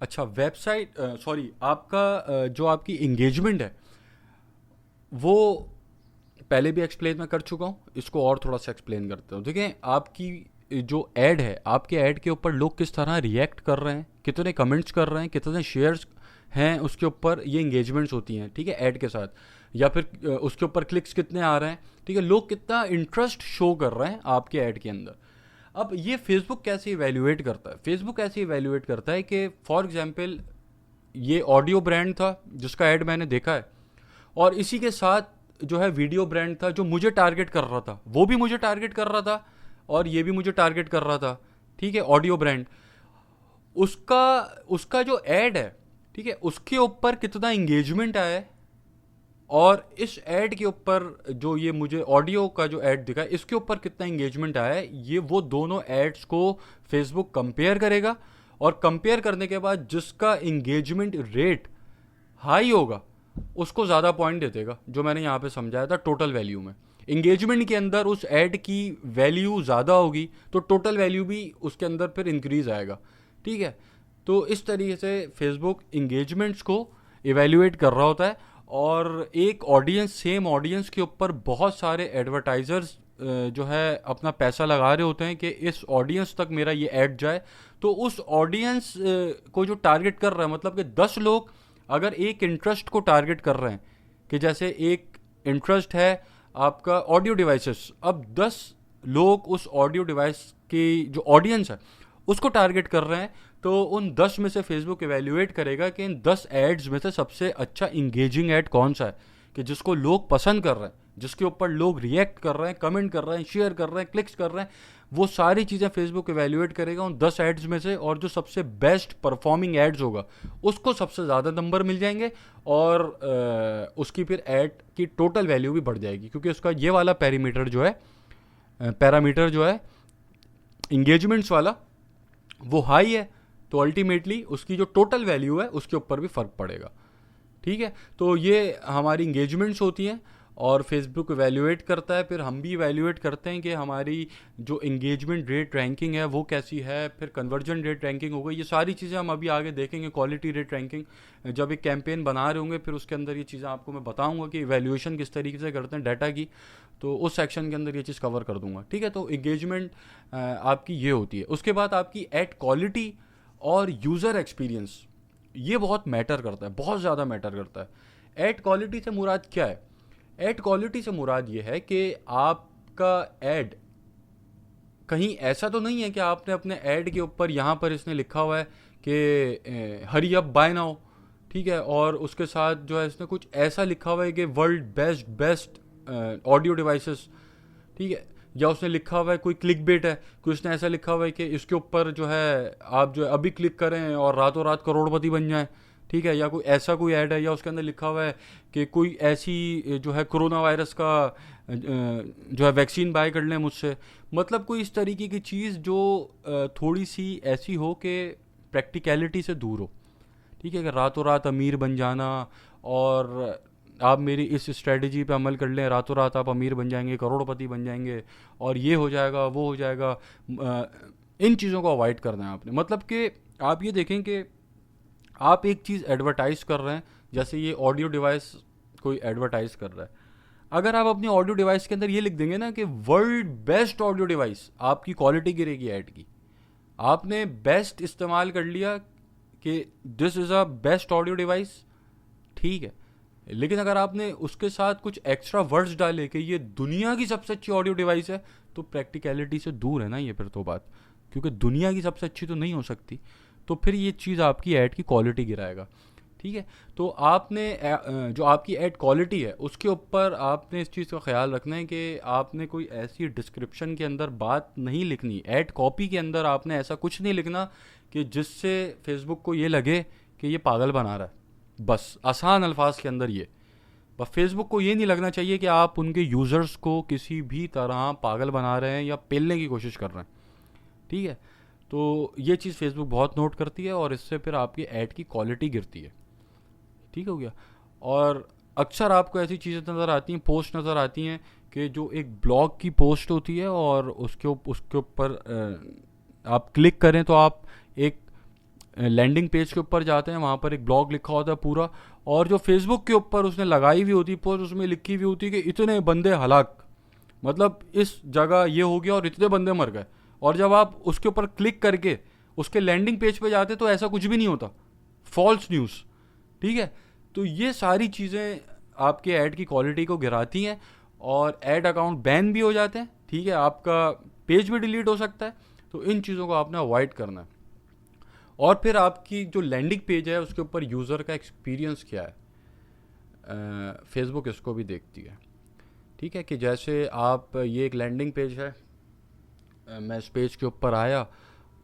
अच्छा, website, sorry, आपका जो आपकी इंगेजमेंट है वो पहले भी एक्सप्लेन मैं कर चुका हूँ, इसको और थोड़ा सा एक्सप्लेन करता हूँ। देखिए, आपकी जो ऐड है, आपके ऐड के ऊपर लोग किस तरह रिएक्ट कर रहे हैं, कितने कमेंट्स कर रहे हैं, कितने शेयर्स हैं, उसके ऊपर ये इंगेजमेंट्स होती हैं, ठीक है, ऐड के साथ। या फिर उसके ऊपर क्लिक्स कितने आ रहे हैं, ठीक है, लोग कितना इंटरेस्ट शो कर रहे हैं आपके ऐड के अंदर। अब ये फेसबुक कैसे इवेल्युएट करता है? फेसबुक ऐसे इवेल्युएट करता है कि फॉर एग्जाम्पल ये ऑडियो ब्रांड था जिसका ऐड मैंने देखा है, और इसी के साथ जो है वीडियो ब्रांड था जो मुझे टारगेट कर रहा था, वो भी मुझे टारगेट कर रहा था, और ये भी मुझे टारगेट कर रहा था, ठीक है, ऑडियो ब्रांड। उसका उसका जो ऐड है, ठीक है, उसके ऊपर कितना इंगेजमेंट आया है, और इस ऐड के ऊपर जो ये मुझे ऑडियो का जो ऐड दिखा है इसके ऊपर कितना इंगेजमेंट आया है, ये वो दोनों एड्स को फेसबुक कंपेयर करेगा। और कंपेयर करने के बाद जिसका इंगेजमेंट रेट हाई होगा उसको ज़्यादा पॉइंट दे देगा, जो मैंने यहाँ पे समझाया था टोटल वैल्यू में। इंगेजमेंट के अंदर उस ऐड की वैल्यू ज़्यादा होगी तो टोटल वैल्यू भी उसके अंदर फिर इंक्रीज आएगा, ठीक है। तो इस तरीके से फेसबुक इंगेजमेंट्स को इवेल्युएट कर रहा होता है, और एक ऑडियंस, सेम ऑडियंस के ऊपर बहुत सारे एडवर्टाइजर्स जो है अपना पैसा लगा रहे होते हैं कि इस ऑडियंस तक मेरा ये ऐड जाए। तो उस ऑडियंस को जो टारगेट कर रहा है, मतलब कि 10 लोग अगर एक इंटरेस्ट को टारगेट कर रहे हैं, कि जैसे एक इंटरेस्ट है आपका ऑडियो डिवाइसेस, अब 10 लोग उस ऑडियो डिवाइस की जो ऑडियंस है उसको टारगेट कर रहे हैं, तो उन 10 में से फेसबुक इवेल्युएट करेगा कि इन 10 एड्स में से सबसे अच्छा इंगेजिंग ऐड कौन सा है, कि जिसको लोग पसंद कर रहे हैं, जिसके ऊपर लोग रिएक्ट कर रहे हैं, कमेंट कर रहे हैं, शेयर कर रहे हैं, क्लिक्स कर रहे हैं। वो सारी चीज़ें फेसबुक इवेल्युएट करेगा उन 10 एड्स में से, और जो सबसे बेस्ट परफॉर्मिंग एड्स होगा उसको सबसे ज़्यादा नंबर मिल जाएंगे, और उसकी फिर ऐड की टोटल वैल्यू भी बढ़ जाएगी, क्योंकि उसका ये वाला पैरामीटर जो है इंगेजमेंट्स वाला वो हाई है, तो अल्टीमेटली उसकी जो टोटल वैल्यू है उसके ऊपर भी फ़र्क पड़ेगा, ठीक है। तो ये हमारी इंगेजमेंट्स होती हैं, और फेसबुक इवेल्युएट करता है, फिर हम भी इवेल्युएट करते हैं कि हमारी जो इंगेजमेंट रेट रैंकिंग है वो कैसी है, फिर कन्वर्जन रेट रैंकिंग हो गई, ये सारी चीज़ें हम अभी आगे देखेंगे। क्वालिटी रेट रैंकिंग जब एक कैंपेन बना रहे होंगे फिर उसके अंदर ये चीज़ें आपको मैं बताऊंगा कि इवेल्युएशन किस तरीके से करते हैं डाटा की, तो उस सेक्शन के अंदर ये चीज़ कवर कर दूंगा, ठीक है। तो इंगेजमेंट आपकी ये होती है। उसके बाद आपकी एड क्वालिटी और यूज़र एक्सपीरियंस, ये बहुत मैटर करता है, बहुत ज़्यादा मैटर करता है। एड क्वालिटी से मुराद क्या है? एड क्वालिटी से मुराद ये है कि आपका एड कहीं ऐसा तो नहीं है कि आपने अपने ऐड के ऊपर यहाँ पर इसने लिखा हुआ है कि हरी अप बाय नाउ, ठीक है, और उसके साथ जो है इसने कुछ ऐसा लिखा हुआ है कि world best best audio devices, ठीक है, या उसने लिखा हुआ है कोई क्लिक बेट है, कोई उसने ऐसा लिखा हुआ है कि इसके ऊपर जो है आप जो है अभी क्लिक करें और रातों रात करोड़पति बन जाएं, ठीक है, या कोई ऐसा कोई ऐड है, या उसके अंदर लिखा हुआ है कि कोई ऐसी जो है कोरोना वायरस का जो है वैक्सीन बाय कर लें मुझसे। मतलब कोई इस तरीके की चीज़ जो थोड़ी सी ऐसी हो कि प्रैक्टिकलिटी से दूर हो, ठीक है, कि रातों रात अमीर बन जाना, और आप मेरी इस स्ट्रेटजी पे अमल कर लें, रातों रात आप अमीर बन जाएंगे, करोड़पति बन जाएंगे, और ये हो जाएगा वो हो जाएगा। इन चीज़ों को अवॉइड करना है आपने। मतलब कि आप ये देखें कि आप एक चीज़ एडवर्टाइज कर रहे हैं, जैसे ये ऑडियो डिवाइस कोई एडवर्टाइज कर रहा है, अगर आप अपनी ऑडियो डिवाइस के अंदर ये लिख देंगे ना कि वर्ल्ड बेस्ट ऑडियो डिवाइस, आपकी क्वालिटी गिरेगी ऐड की। आपने बेस्ट इस्तेमाल कर लिया कि this is a best audio device, ठीक है, लेकिन अगर आपने उसके साथ कुछ एक्स्ट्रा वर्ड्स डाले कि ये दुनिया की सबसे अच्छी ऑडियो डिवाइस है, तो प्रैक्टिकलिटी से दूर है ना ये फिर तो बात, क्योंकि दुनिया की सबसे अच्छी तो नहीं हो सकती, तो फिर ये चीज़ आपकी ऐड की क्वालिटी गिराएगा, ठीक है। तो आपने जो आपकी ऐड क्वालिटी है उसके ऊपर आपने इस चीज़ का ख्याल रखना है कि आपने कोई ऐसी डिस्क्रिप्शन के अंदर बात नहीं लिखनी, ऐड कॉपी के अंदर आपने ऐसा कुछ नहीं लिखना कि जिससे फेसबुक को ये लगे कि ये पागल बना रहा है। बस आसान अल्फाज के अंदर ये, बस फेसबुक को ये नहीं लगना चाहिए कि आप उनके यूज़र्स को किसी भी तरह पागल बना रहे हैं या पेलने की कोशिश कर रहे हैं, ठीक है। तो ये चीज़ फेसबुक बहुत नोट करती है, और इससे फिर आपकी ऐड की क्वालिटी गिरती है, ठीक हो गया। और अक्सर आपको ऐसी चीज़ें नज़र आती हैं, पोस्ट नज़र आती हैं कि जो एक ब्लॉग की पोस्ट होती है और उसके ऊपर आप क्लिक करें तो आप एक लैंडिंग पेज के ऊपर जाते हैं, वहाँ पर एक ब्लॉग लिखा होता है पूरा, और जो फेसबुक के ऊपर उसने लगाई हुई होती पोस्ट, उसमें लिखी हुई होती कि इतने बंदे हलाक, मतलब इस जगह ये हो गया और इतने बंदे मर गए। और जब आप उसके ऊपर क्लिक करके उसके लैंडिंग पेज पे जाते तो ऐसा कुछ भी नहीं होता, फॉल्स न्यूज़। ठीक है, तो ये सारी चीज़ें आपके ऐड की क्वालिटी को गिराती हैं, और ऐड अकाउंट बैन भी हो जाते हैं। ठीक है, आपका पेज भी डिलीट हो सकता है। तो इन चीज़ों को आपने अवॉइड करना है। और फिर आपकी जो लैंडिंग पेज है उसके ऊपर यूज़र का एक्सपीरियंस क्या है, फेसबुक इसको भी देखती है। ठीक है, कि जैसे आप, ये एक लैंडिंग पेज है, मैं इस पेज के ऊपर आया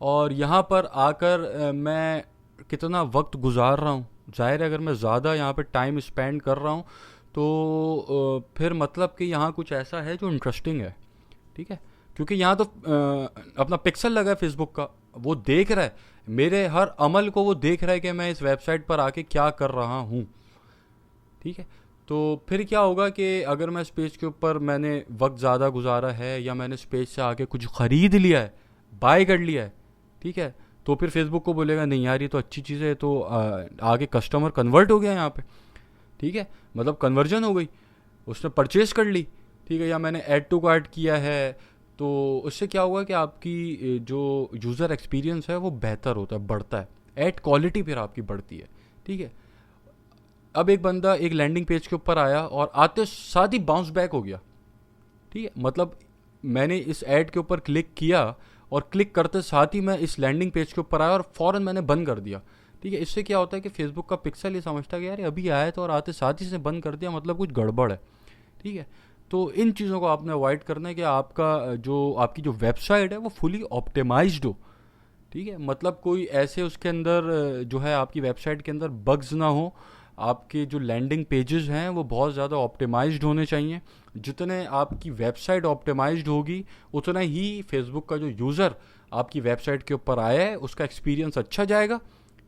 और यहाँ पर आकर मैं कितना वक्त गुजार रहा हूँ। जाहिर है अगर मैं ज़्यादा यहाँ पे टाइम स्पेंड कर रहा हूँ तो फिर मतलब कि यहाँ कुछ ऐसा है जो इंटरेस्टिंग है। ठीक है, क्योंकि यहाँ तो अपना पिक्सल लगा है फेसबुक का, वो देख रहा है मेरे हर अमल को, वो देख रहा है कि मैं इस वेबसाइट पर आके क्या कर रहा हूँ। ठीक है, तो फिर क्या होगा कि अगर मैं इस पेज के ऊपर मैंने वक्त ज़्यादा गुजारा है, या मैंने इस पेज से आके कुछ ख़रीद लिया है, बाय कर लिया है, ठीक है, तो फिर फेसबुक को बोलेगा नहीं यार ये तो अच्छी चीज़ है, तो आगे कस्टमर कन्वर्ट हो गया यहाँ पे। ठीक है, मतलब कन्वर्जन हो गई, उसने परचेज कर ली। ठीक है, या मैंने ऐड टू कार्ट किया है, तो उससे क्या हुआ कि आपकी जो यूज़र एक्सपीरियंस है वो बेहतर होता है, बढ़ता है, ऐड क्वालिटी फिर आपकी बढ़ती है। ठीक है, अब एक बंदा एक लैंडिंग पेज के ऊपर आया और आते साथ ही बाउंस बैक हो गया। ठीक है, मतलब मैंने इस ऐड के ऊपर क्लिक किया और क्लिक करते साथ ही मैं इस लैंडिंग पेज के ऊपर आया और फ़ौरन मैंने बंद कर दिया। ठीक है, इससे क्या होता है कि फेसबुक का पिक्सल ये समझता है कि यार अभी आया तो और आते साथ ही से बंद कर दिया, मतलब कुछ गड़बड़ है। ठीक है, तो इन चीज़ों को आपने अवॉइड करना है कि आपका जो आपकी जो वेबसाइट है वो फुली ऑप्टिमाइज्ड हो। ठीक है, मतलब कोई ऐसे उसके अंदर जो है आपकी वेबसाइट के अंदर बग्स ना हो। आपके जो लैंडिंग पेजेस हैं वो बहुत ज़्यादा ऑप्टिमाइज्ड होने चाहिए। जितने आपकी वेबसाइट ऑप्टिमाइज्ड होगी उतना ही फेसबुक का जो यूज़र आपकी वेबसाइट के ऊपर आया है उसका एक्सपीरियंस अच्छा जाएगा।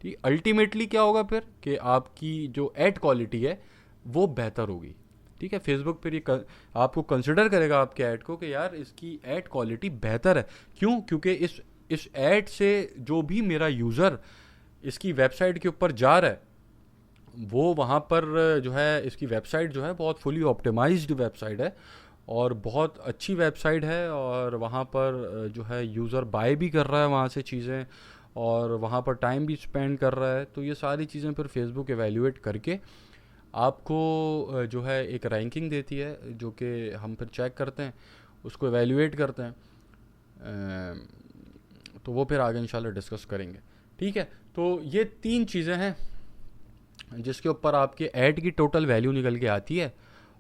ठीक, अल्टीमेटली क्या होगा फिर कि आपकी जो एड क्वालिटी है वो बेहतर होगी। ठीक है, फेसबुक फिर ये आपको कंसिडर करेगा आपके ऐड को कि यार इसकी ऐड क्वालिटी बेहतर है। क्यों? क्योंकि इस ऐड से जो भी मेरा यूज़र इसकी वेबसाइट के ऊपर जा रहा है वो वहाँ पर जो है इसकी वेबसाइट जो है बहुत फुली ऑप्टिमाइज्ड वेबसाइट है और बहुत अच्छी वेबसाइट है, और वहाँ पर जो है यूज़र बाय भी कर रहा है वहाँ से चीज़ें, और वहाँ पर टाइम भी स्पेंड कर रहा है। तो ये सारी चीज़ें फिर फेसबुक एवेल्यूएट करके आपको जो है एक रैंकिंग देती है, जो कि हम फिर चेक करते हैं, उसको एवेल्यूएट करते हैं। तो वो फिर आगे इंशाल्लाह डिस्कस करेंगे। ठीक है, तो ये 3 चीज़ें हैं जिसके ऊपर आपके ऐड की टोटल वैल्यू निकल के आती है,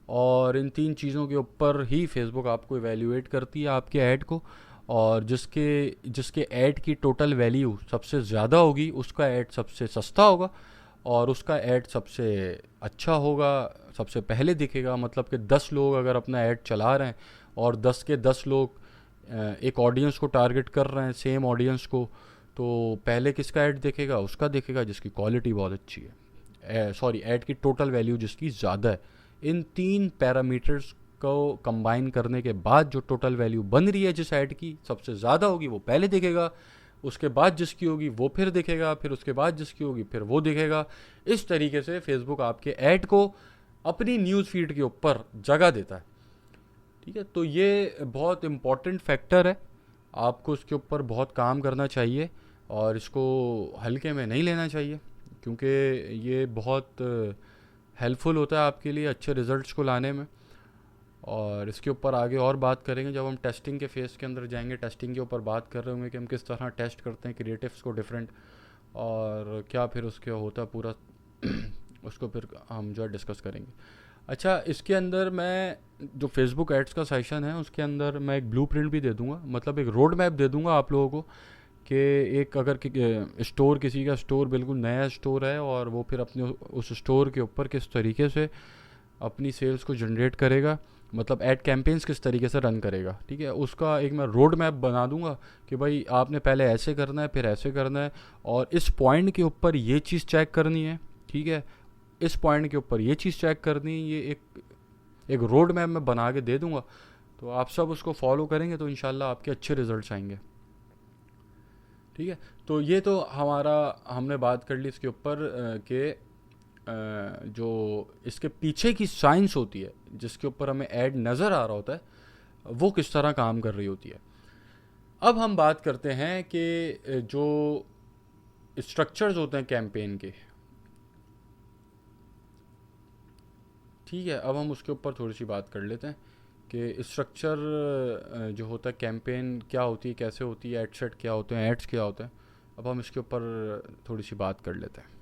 और इन 3 चीज़ों के ऊपर ही फेसबुक आपको एवेल्यूएट करती है आपके ऐड को, और जिसके ऐड की टोटल वैल्यू सबसे ज़्यादा होगी उसका ऐड सबसे सस्ता होगा, और उसका ऐड सबसे अच्छा होगा, सबसे पहले दिखेगा। मतलब कि 10 लोग अगर अपना ऐड चला रहे हैं और 10 के 10 लोग एक ऑडियंस को टारगेट कर रहे हैं, सेम ऑडियंस को, तो पहले किसका ऐड दिखेगा? उसका दिखेगा जिसकी क्वालिटी बहुत अच्छी है, सॉरी ऐड की टोटल वैल्यू जिसकी ज़्यादा है। इन 3 पैरामीटर्स को कंबाइन करने के बाद जो टोटल वैल्यू बन रही है जिस ऐड की सबसे ज़्यादा होगी वो पहले दिखेगा, उसके बाद जिसकी होगी वो फिर दिखेगा, फिर उसके बाद जिसकी होगी फिर वो दिखेगा। इस तरीके से फेसबुक आपके ऐड को अपनी न्यूज़ फीड के ऊपर जगह देता है। ठीक है, तो ये बहुत इम्पॉर्टेंट फैक्टर है, आपको इसके ऊपर बहुत काम करना चाहिए और इसको हल्के में नहीं लेना चाहिए, क्योंकि ये बहुत हेल्पफुल होता है आपके लिए अच्छे रिजल्ट्स को लाने में। और इसके ऊपर आगे और बात करेंगे जब हम टेस्टिंग के फेज़ के अंदर जाएंगे। टेस्टिंग के ऊपर बात कर रहे होंगे कि हम किस तरह टेस्ट करते हैं क्रिएटिव्स को डिफरेंट, और क्या फिर उसके होता है पूरा उसको फिर हम जो है डिस्कस करेंगे। अच्छा, इसके अंदर मैं जो फेसबुक एड्स का सेशन है उसके अंदर मैं एक ब्लूप्रिंट भी दे दूंगा, मतलब एक रोड मैप दे दूंगा आप लोगों को कि एक अगर स्टोर, किसी का स्टोर बिल्कुल नया स्टोर है और वो फिर अपने उस स्टोर के ऊपर किस तरीके से अपनी सेल्स को जनरेट करेगा, मतलब ऐड कैंपेन्स किस तरीके से रन करेगा। ठीक है, उसका एक मैं रोड मैप बना दूंगा कि भाई आपने पहले ऐसे करना है, फिर ऐसे करना है, और इस पॉइंट के ऊपर ये चीज़ चेक करनी है। ठीक है, इस पॉइंट के ऊपर ये चीज़ चेक करनी है। ये एक रोड मैप मैं बना के दे दूंगा, तो आप सब उसको फॉलो करेंगे तो इंशाल्लाह आपके अच्छे रिजल्ट्स आएंगे। ठीक है, तो ये तो हमारा हमने बात कर ली इसके ऊपर कि जो इसके पीछे की साइंस होती है जिसके ऊपर हमें ऐड नज़र आ रहा होता है वो किस तरह काम कर रही होती है। अब हम बात करते हैं कि जो स्ट्रक्चर्स होते हैं कैंपेन के, ठीक है, अब हम उसके ऊपर थोड़ी सी बात कर लेते हैं कि स्ट्रक्चर जो होता है कैंपेन क्या होती है, कैसे होती है, एड सेट क्या होते हैं, एड्स क्या होते हैं। अब हम इसके ऊपर थोड़ी सी बात कर लेते हैं।